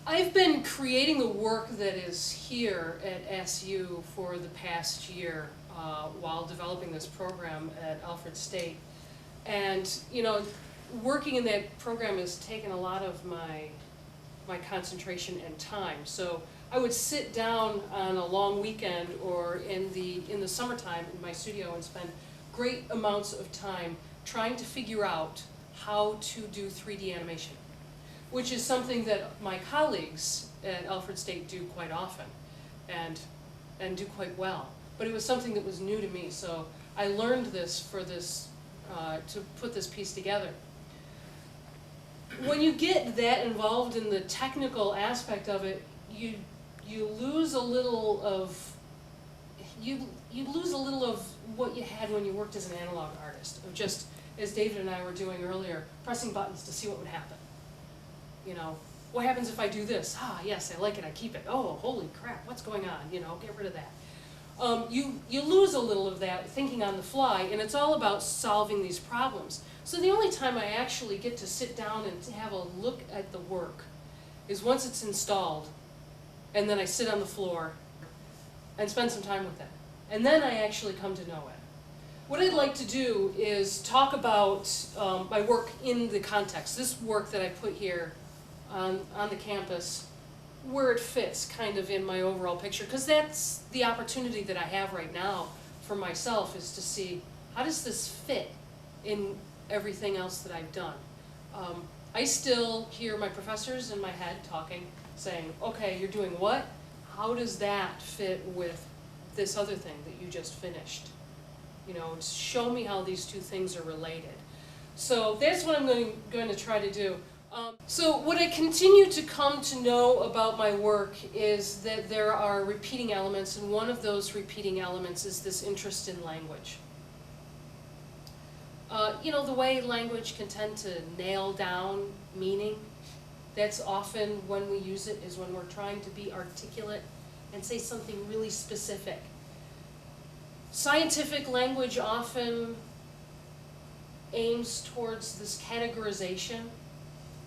I've been creating the work that is here at SU for the past year while developing this program at Alfred State. And, you know, working in that program has taken a lot of my concentration and time. So I would sit down on a long weekend or in the summertime in my studio and spend great amounts of time trying to figure out how to do 3D animation, which is something that my colleagues at Alfred State do quite often and do quite well. But it was something that was new to me, so I learned this for this, to put this piece together. When you get that involved in the technical aspect of it, you lose a little of what you had when you worked as an analog artist, of just, as David and I were doing earlier, pressing buttons to see what would happen. You know, what happens if I do this? Ah, yes, I like it, I keep it. Oh, holy crap, what's going on? You know, get rid of that. You lose a little of that thinking on the fly, and it's all about solving these problems. So the only time I actually get to sit down and have a look at the work is once it's installed, and then I sit on the floor and spend some time with it. And then I actually come to know it. What I'd like to do is talk about my work in the context, this work that I put here on the campus, where it fits kind of in my overall picture, because that's the opportunity that I have right now for myself, is to see how does this fit in everything else that I've done. I still hear my professors in my head talking, saying, okay, you're doing what? How does that fit with this other thing that you just finished? You know, show me how these two things are related. So that's what I'm going to try to do. So what I continue to come to know about my work is that there are repeating elements, and one of those repeating elements is this interest in language. You know, the way language can tend to nail down meaning, that's often when we use it, is when we're trying to be articulate and say something really specific. Scientific language often aims towards this categorization.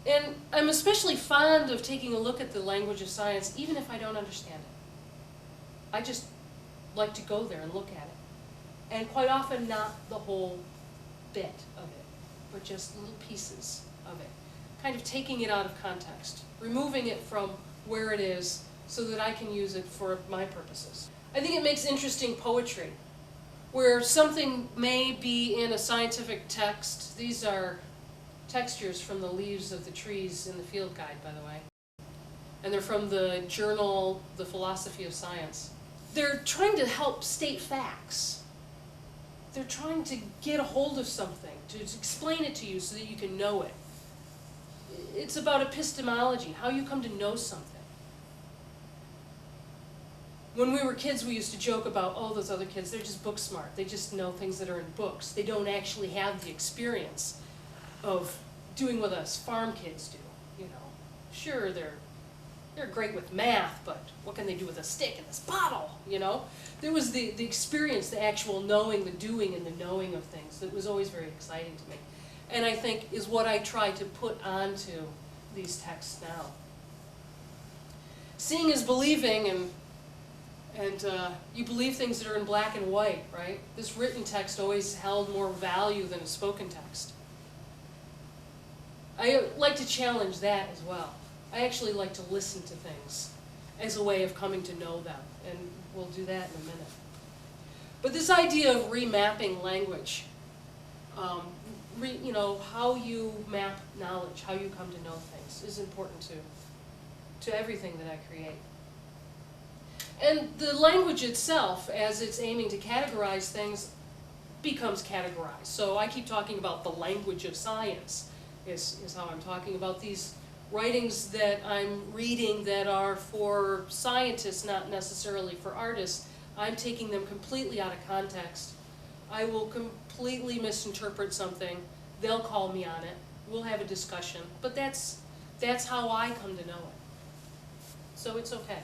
And I'm especially fond of taking a look at the language of science, even if I don't understand it. I just like to go there and look at it. And quite often not the whole bit of it, but just little pieces of it. Kind of taking it out of context, removing it from where it is so that I can use it for my purposes. I think it makes interesting poetry, where something may be in a scientific text. These are textures from the leaves of the trees in the field guide, by the way. And they're from the journal, The Philosophy of Science. They're trying to help state facts. They're trying to get a hold of something, to explain it to you so that you can know it. It's about epistemology, how you come to know something. When we were kids, we used to joke about, oh, those other kids, they're just book smart. They just know things that are in books. They don't actually have the experience of doing what us farm kids do. You know, sure, they're great with math, but what can they do with a stick and this bottle? You know, there was the experience, the actual knowing, the doing, and the knowing of things that was always very exciting to me, and I think is what I try to put onto these texts now. Seeing is believing, and you believe things that are in black and white, right? This written text always held more value than a spoken text. I like to challenge that as well. I actually like to listen to things as a way of coming to know them, and we'll do that in a minute. But this idea of remapping language, you know, how you map knowledge, how you come to know things, is important to everything that I create. And the language itself, as it's aiming to categorize things, becomes categorized. So I keep talking about the language of science, is how I'm talking about these writings that I'm reading that are for scientists, not necessarily for artists. I'm taking them completely out of context. I will completely misinterpret something. They'll call me on it. We'll have a discussion. But that's how I come to know it. So it's okay.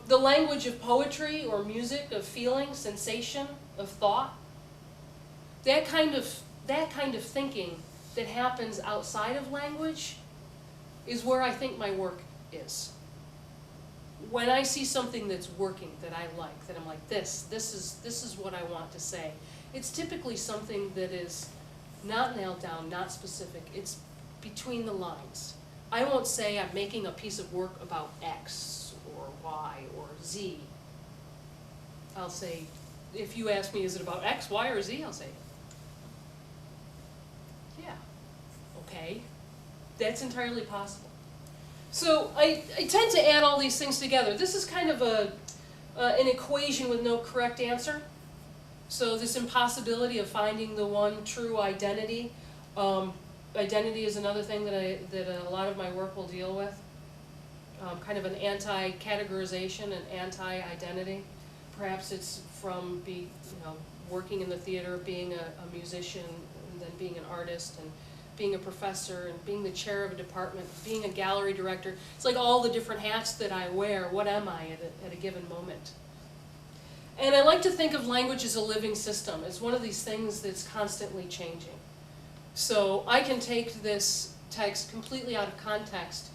The language of poetry or music, of feeling, sensation, of thought, that kind of thinking that happens outside of language is where I think my work is. When I see something that's working, that I like, that I'm like, this is what I want to say, it's typically something that is not nailed down, not specific. It's between the lines. I won't say I'm making a piece of work about X or Y or Z. I'll say, if you ask me, is it about X, Y, or Z? I'll say, yeah, okay. That's entirely possible. So I tend to add all these things together. This is kind of an equation with no correct answer. So this impossibility of finding the one true identity. Identity is another thing that a lot of my work will deal with. Kind of an anti-categorization and anti-identity. Perhaps it's from working in the theater, being a musician, and then being an artist, and being a professor, and being the chair of a department, being a gallery director. It's like all the different hats that I wear. What am I at a given moment? And I like to think of language as a living system. It's one of these things that's constantly changing. So I can take this text completely out of context,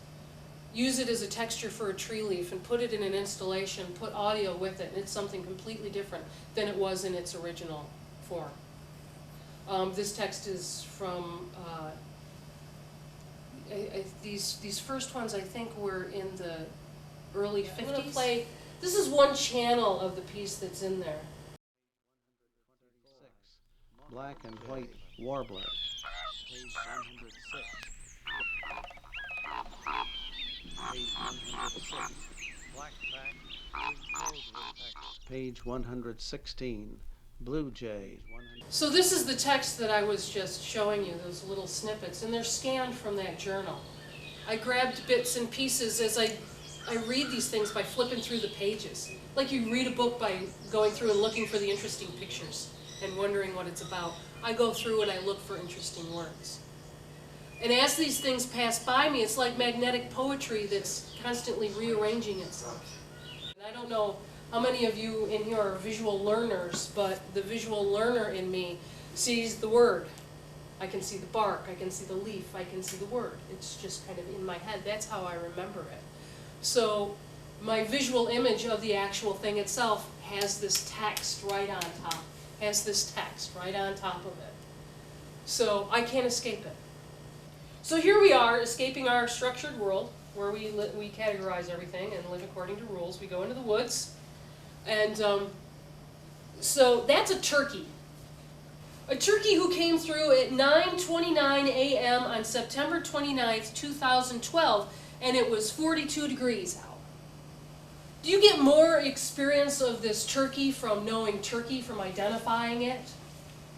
use it as a texture for a tree leaf, and put it in an installation, put audio with it, and it's something completely different than it was in its original form. This text is from, these first ones I think were in the early 50s. I'm going to play, this is one channel of the piece that's in there. Black and white warbler. Page 106. Page 106. Blackback. Page 116. Blue jay. So this is the text that I was just showing you, those little snippets, and they're scanned from that journal. I grabbed bits and pieces as I read these things by flipping through the pages. Like you read a book by going through and looking for the interesting pictures and wondering what it's about. I go through and I look for interesting words. And as these things pass by me, it's like magnetic poetry that's constantly rearranging itself. And I don't know how many of you in here are visual learners, but the visual learner in me sees the word. I can see the bark, I can see the leaf, I can see the word. It's just kind of in my head. That's how I remember it. So my visual image of the actual thing itself has this text right on top, of it. So I can't escape it. So here we are, escaping our structured world, where we categorize everything and live according to rules. We go into the woods. And so that's a turkey. A turkey who came through at 9:29 a.m. on September 29th, 2012, and it was 42 degrees out. Do you get more experience of this turkey from knowing turkey, from identifying it?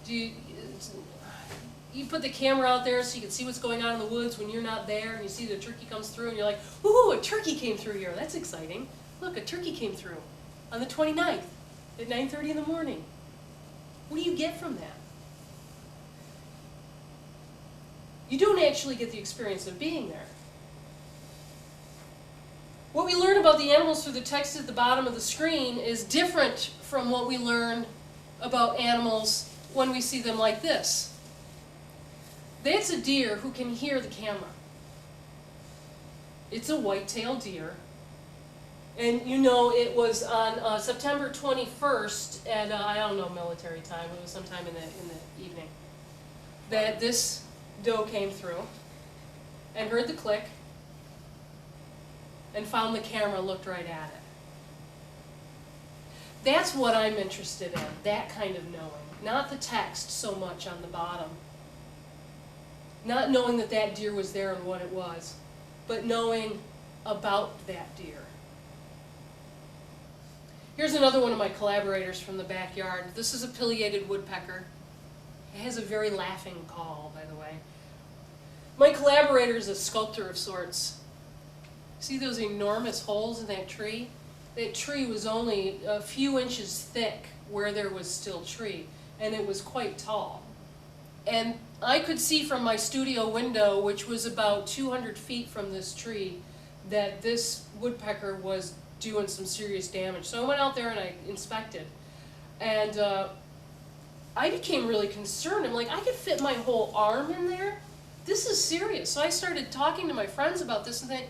You put the camera out there so you can see what's going on in the woods when you're not there, and you see the turkey comes through, and you're like, ooh, a turkey came through here. That's exciting. Look, a turkey came through on the 29th at 9:30 in the morning. What do you get from that? You don't actually get the experience of being there. What we learn about the animals through the text at the bottom of the screen is different from what we learn about animals when we see them like this. That's a deer who can hear the camera. It's a white-tailed deer. And you know it was on September 21st at, I don't know, military time, it was sometime in the evening, that this doe came through and heard the click and found the camera, looked right at it. That's what I'm interested in, that kind of knowing. Not the text so much on the bottom. Not knowing that that deer was there and what it was, but knowing about that deer. Here's another one of my collaborators from the backyard. This is a pileated woodpecker. It has a very laughing call, by the way. My collaborator is a sculptor of sorts. See those enormous holes in that tree? That tree was only a few inches thick where there was still tree, and it was quite tall. And I could see from my studio window, which was about 200 feet from this tree, that this woodpecker was doing some serious damage. So I went out there and I inspected. And I became really concerned. I'm like, I could fit my whole arm in there? This is serious. So I started talking to my friends about this and I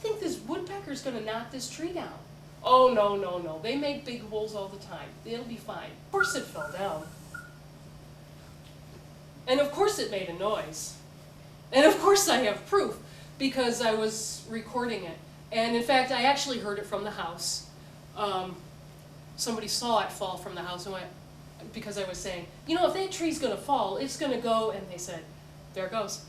think think this woodpecker's gonna knock this tree down. Oh, no, no, no, they make big holes all the time. It'll be fine. Of course it fell down. And of course it made a noise. And of course I have proof, because I was recording it. And in fact, I actually heard it from the house. Somebody saw it fall from the house and went, because I was saying, you know, if that tree's gonna fall, it's gonna go, and they said, there it goes.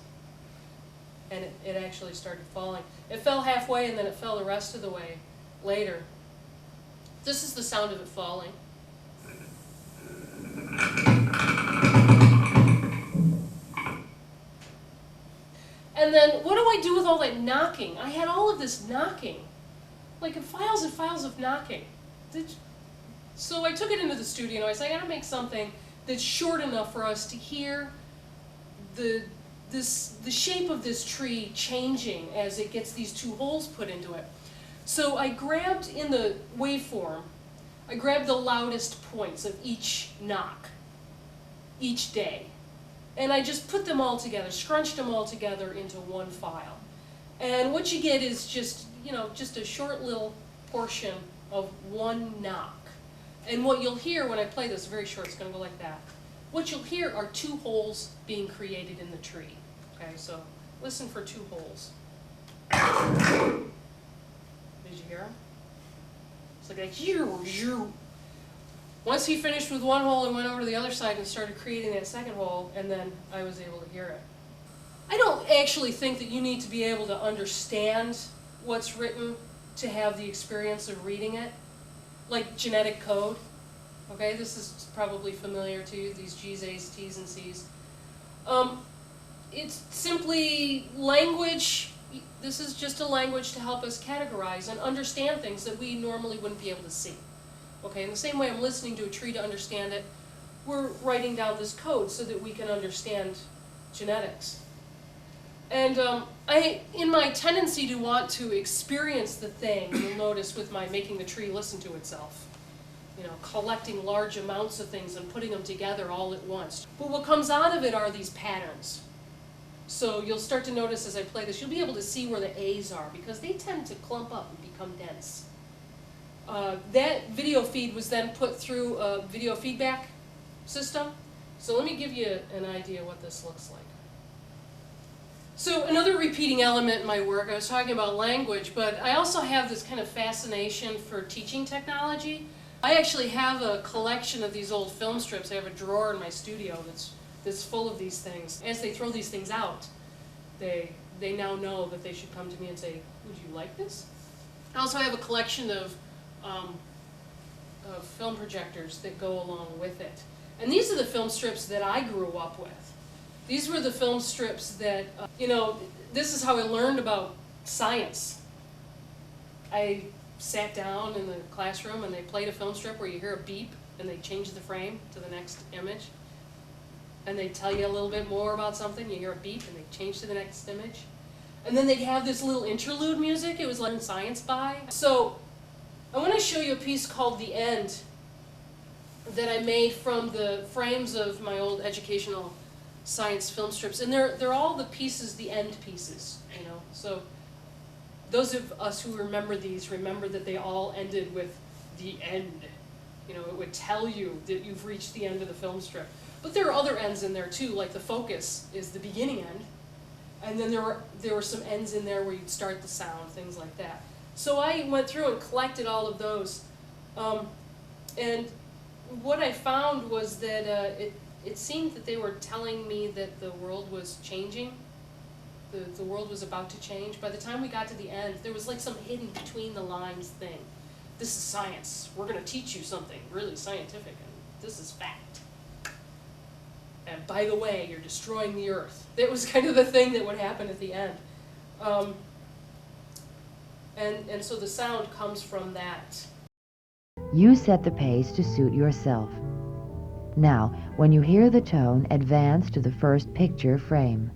And it actually started falling. It fell halfway and then it fell the rest of the way later. This is the sound of it falling. And then what do I do with all that knocking? I had all of this knocking, like files and files of knocking. So I took it into the studio and I said, I gotta make something that's short enough for us to hear the shape of this tree changing as it gets these two holes put into it. So I grabbed in the waveform, I grabbed the loudest points of each knock, each day. And I just put them all together, scrunched them all together into one file. And what you get is just, you know, just a short little portion of one knock. And what you'll hear when I play this, very short, it's gonna go like that. What you'll hear are two holes being created in the tree. Okay, so listen for two holes. Did you hear them? It's like a Once he finished with one hole, I went over to the other side and started creating that second hole, and then I was able to hear it. I don't actually think that you need to be able to understand what's written to have the experience of reading it, like genetic code. Okay, this is probably familiar to you, these G's, A's, T's, and C's. It's simply language. This is just a language to help us categorize and understand things that we normally wouldn't be able to see. Okay, in the same way I'm listening to a tree to understand it, we're writing down this code so that we can understand genetics. And in my tendency to want to experience the thing, you'll notice with my making the tree listen to itself, you know, collecting large amounts of things and putting them together all at once. But what comes out of it are these patterns. So you'll start to notice as I play this, you'll be able to see where the A's are, because they tend to clump up and become dense. That video feed was then put through a video feedback system. So let me give you an idea what this looks like. So another repeating element in my work, I was talking about language, but I also have this kind of fascination for teaching technology. I actually have a collection of these old film strips. I have a drawer in my studio that's full of these things. As they throw these things out, they now know that they should come to me and say, would you like this? I also have a collection of film projectors that go along with it. And these are the film strips that I grew up with. These were the film strips that, you know, this is how I learned about science. I sat down in the classroom and they played a film strip where you hear a beep and they change the frame to the next image. And they tell you a little bit more about something, you hear a beep and they change to the next image. And then they'd have this little interlude music, it was learn science by. So I want to show you a piece called The End that I made from the frames of my old educational science film strips. And they're all the pieces, the end pieces, you know. So those of us who remember these remember that they all ended with the end. You know, it would tell you that you've reached the end of the film strip. But there are other ends in there too, like the focus is the beginning end. And then there were some ends in there where you'd start the sound, things like that. So I went through and collected all of those. And what I found was that it seemed that they were telling me that the world was changing. The world was about to change. By the time we got to the end, there was like some hidden between the lines thing. This is science. We're going to teach you something really scientific, and this is fact. And by the way, you're destroying the earth. That was kind of the thing that would happen at the end. And so the sound comes from that. You set the pace to suit yourself. Now, when you hear the tone, advance to the first picture frame.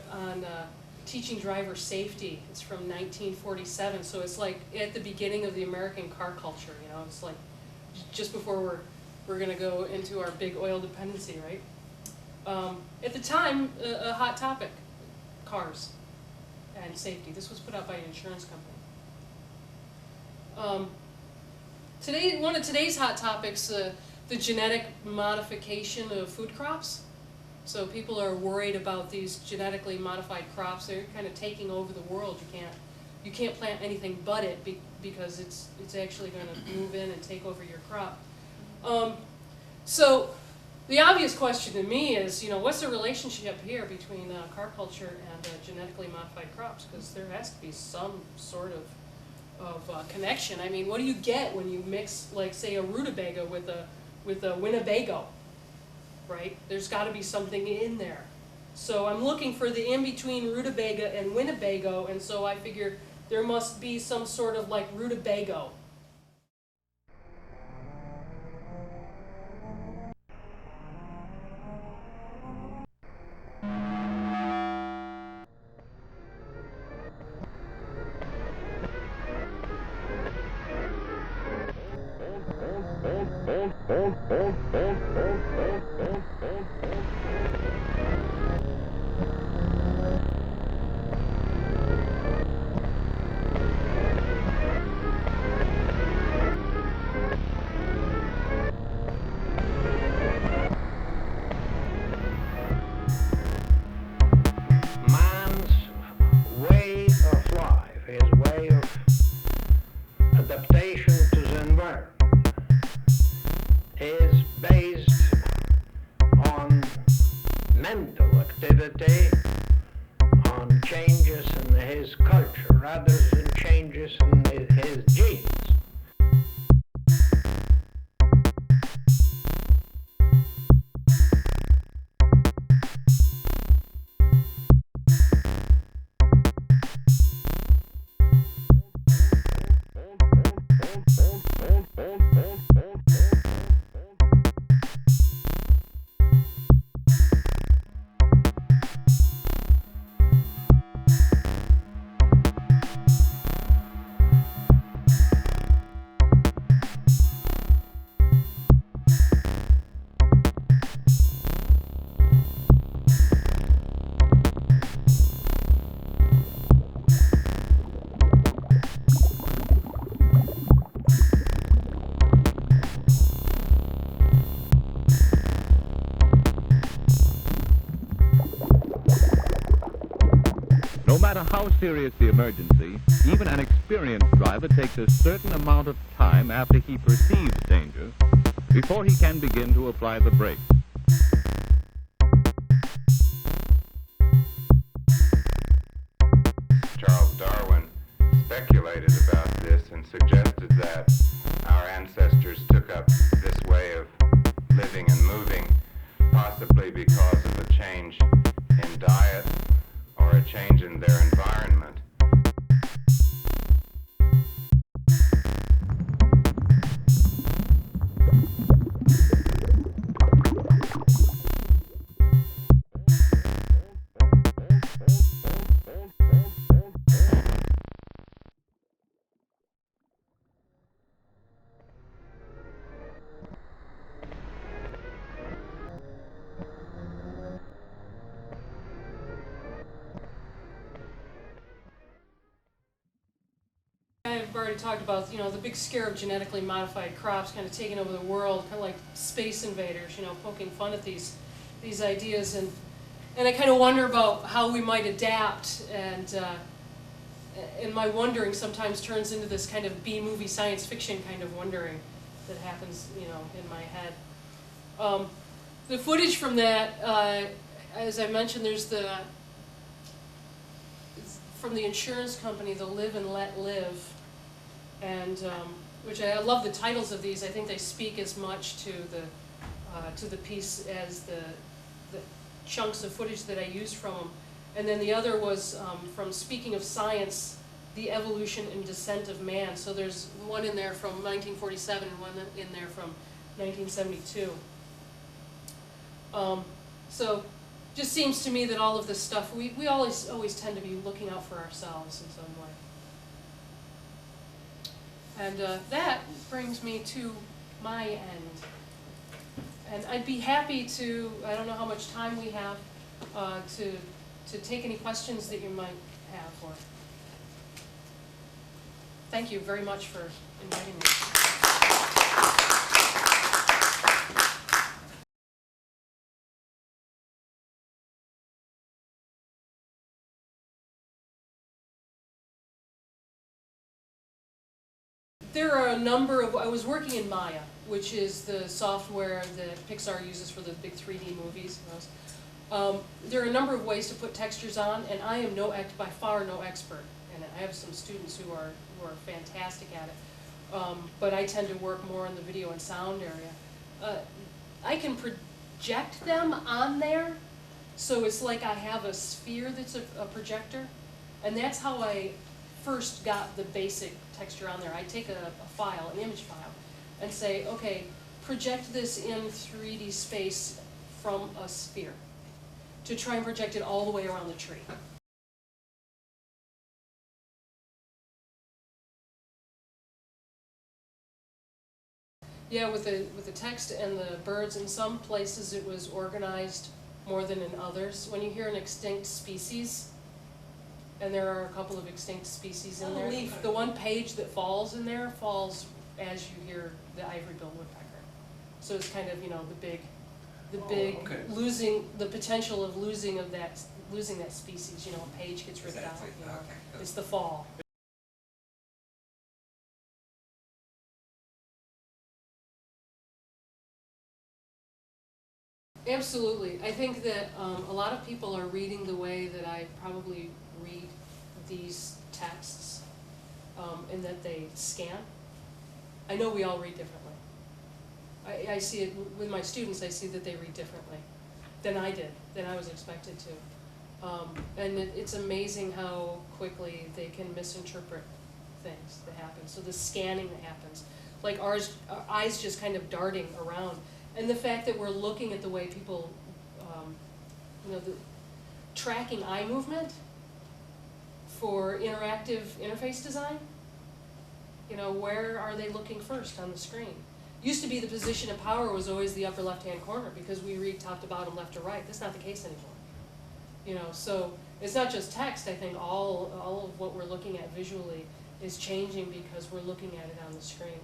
strip on teaching driver safety. It's from 1947, so it's like at the beginning of the American car culture. You know, it's like just before we're going to go into our big oil dependency, right? At the time, a hot topic, cars and safety. This was put out by an insurance company. One of today's hot topics, the genetic modification of food crops. So people are worried about these genetically modified crops. They're kind of taking over the world. You can't plant anything but it because it's actually going to move in and take over your crop. So the obvious question to me is, what's the relationship here between car culture and genetically modified crops? Because there has to be some sort of connection. I mean, what do you get when you mix, like, say, a rutabaga with a Winnebago, right? There's got to be something in there. So I'm looking for the in-between rutabaga and Winnebago, and so I figure there must be some sort of, like, rutabago. Man's way of life, his way of adaptation to the environment, is based on mental activity, on changes in his culture rather than changes in his genes. No matter how serious the emergency, even an experienced driver takes a certain amount of time after he perceives danger before he can begin to apply the brakes. Charles Darwin speculated about this and suggested that our ancestors took up this way of living and moving possibly because of a change in diet or a change in their environment. I've already talked about, the big scare of genetically modified crops kind of taking over the world, kind of like space invaders, poking fun at these ideas. And I kind of wonder about how we might adapt, and my wondering sometimes turns into this kind of B-movie science fiction kind of wondering that happens, in my head. The footage from that, as I mentioned, there's from the insurance company, the Live and Let Live, and which I love the titles of these. I think they speak as much to the piece as the chunks of footage that I used from them. And then the other was from Speaking of Science, The Evolution and Descent of Man. So there's one in there from 1947 and one in there from 1972. So just seems to me that all of this stuff, we always tend to be looking out for ourselves in some way. And that brings me to my end. And I'd be happy to, I don't know how much time we have, to take any questions that you might have. Or thank you very much for inviting me. There are a number of, I was working in Maya, which is the software that Pixar uses for the big 3D movies. There are a number of ways to put textures on, and I am by far no expert. And I have some students who are fantastic at it. But I tend to work more in the video and sound area. I can project them on there, so it's like I have a sphere that's a projector, and that's how I first got the basic texture on there. I take a file, an image file, and say, okay, project this in 3D space from a sphere, to try and project it all the way around the tree. Yeah, with the text and the birds, in some places it was organized more than in others. When you hear an extinct species, and there are a couple of extinct species in there, the one page that falls in there falls as you hear the ivory-billed woodpecker. So it's kind of, the big losing, the potential of losing that species. A page gets ripped out. It's the fall. Absolutely. I think that a lot of people are reading the way that I probably read these texts, in that they scan. I know we all read differently. I see it with my students. I see that they read differently than I did, than I was expected to. And it's amazing how quickly they can misinterpret things that happen. So the scanning that happens, like our eyes just kind of darting around. And the fact that we're looking at the way people, the tracking eye movement for interactive interface design, where are they looking first on the screen? Used to be the position of power was always the upper left-hand corner because we read top to bottom, left to right. That's not the case anymore. So it's not just text. I think all of what we're looking at visually is changing because we're looking at it on the screen.